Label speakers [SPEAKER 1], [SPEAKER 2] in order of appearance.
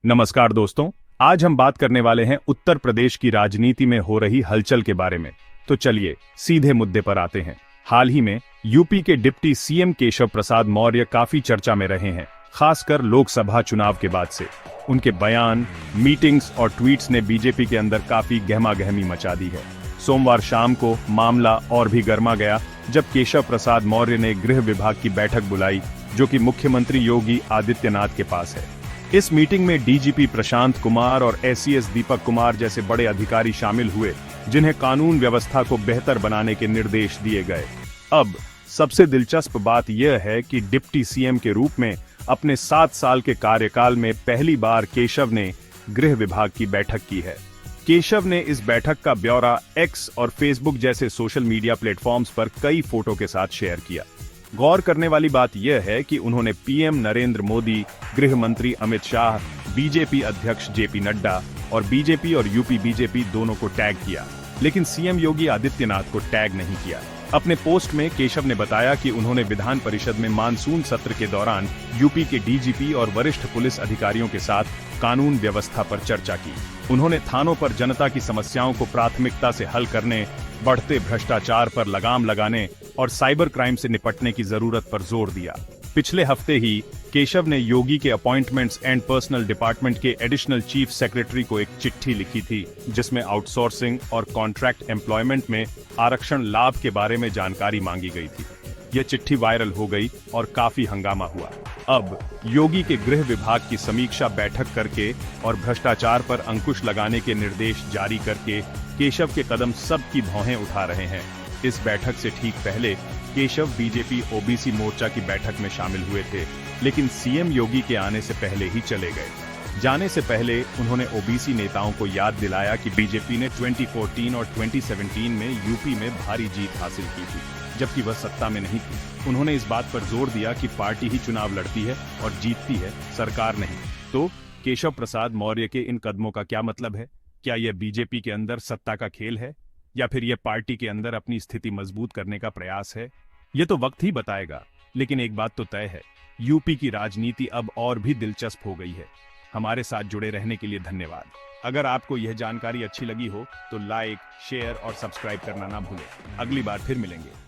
[SPEAKER 1] नमस्कार दोस्तों, आज हम बात करने वाले हैं उत्तर प्रदेश की राजनीति में हो रही हलचल के बारे में। तो चलिए सीधे मुद्दे पर आते हैं। हाल ही में यूपी के डिप्टी सीएम केशव प्रसाद मौर्य काफी चर्चा में रहे हैं, खासकर लोकसभा चुनाव के बाद से। उनके बयान, मीटिंग्स और ट्वीट्स ने बीजेपी के अंदर काफी गहमागहमी मचा दी है। सोमवार शाम को मामला और भी गर्मा गया जब केशव प्रसाद मौर्य ने गृह विभाग की बैठक बुलाई, जो कि मुख्यमंत्री योगी आदित्यनाथ के पास है। इस मीटिंग में डीजीपी प्रशांत कुमार और एसीएस दीपक कुमार जैसे बड़े अधिकारी शामिल हुए, जिन्हें कानून व्यवस्था को बेहतर बनाने के निर्देश दिए गए। अब सबसे दिलचस्प बात यह है कि डिप्टी सीएम के रूप में अपने 7 साल के कार्यकाल में पहली बार केशव ने गृह विभाग की बैठक की है। केशव ने इस बैठक का ब्यौरा एक्स और फेसबुक जैसे सोशल मीडिया प्लेटफॉर्म्स पर कई फोटो के साथ शेयर किया। गौर करने वाली बात यह है कि उन्होंने पीएम नरेंद्र मोदी, गृह मंत्री अमित शाह, बीजेपी अध्यक्ष जेपी नड्डा और बीजेपी और यूपी बीजेपी दोनों को टैग किया, लेकिन सीएम योगी आदित्यनाथ को टैग नहीं किया। अपने पोस्ट में केशव ने बताया कि उन्होंने विधान परिषद में मानसून सत्र के दौरान यूपी के डीजीपी और वरिष्ठ पुलिस अधिकारियों के साथ कानून व्यवस्था पर चर्चा की। उन्होंने थानों पर जनता की समस्याओं को प्राथमिकता से हल करने, बढ़ते भ्रष्टाचार पर लगाम लगाने और साइबर क्राइम से निपटने की जरूरत पर जोर दिया। पिछले हफ्ते ही केशव ने योगी के अपॉइंटमेंट्स एंड पर्सनल डिपार्टमेंट के एडिशनल चीफ सेक्रेटरी को एक चिट्ठी लिखी थी, जिसमें आउटसोर्सिंग और कॉन्ट्रैक्ट एम्प्लॉयमेंट में आरक्षण लाभ के बारे में जानकारी मांगी गई थी। यह चिट्ठी वायरल हो गई और काफी हंगामा हुआ। अब योगी के गृह विभाग की समीक्षा बैठक करके और भ्रष्टाचार पर अंकुश लगाने के निर्देश जारी करके केशव के कदम सबकी भौहें उठा रहे हैं। इस बैठक से ठीक पहले केशव बीजेपी ओबीसी मोर्चा की बैठक में शामिल हुए थे, लेकिन सीएम योगी के आने से पहले ही चले गए। जाने से पहले उन्होंने ओबीसी नेताओं को याद दिलाया कि बीजेपी ने 2014 और 2017 में यूपी में भारी जीत हासिल की थी, जबकि वह सत्ता में नहीं थी। उन्होंने इस बात पर जोर दिया कि पार्टी ही चुनाव लड़ती है और जीतती है, सरकार नहीं। तो केशव प्रसाद मौर्य के इन कदमों का क्या मतलब है? क्या यह बीजेपी के अंदर सत्ता का खेल है, या फिर यह पार्टी के अंदर अपनी स्थिति मजबूत करने का प्रयास है? यह तो वक्त ही बताएगा, लेकिन एक बात तो तय है, यूपी की राजनीति अब और भी दिलचस्प हो गई है। हमारे साथ जुड़े रहने के लिए धन्यवाद। अगर आपको यह जानकारी अच्छी लगी हो तो लाइक, शेयर और सब्सक्राइब करना ना भूलें। अगली बार फिर मिलेंगे।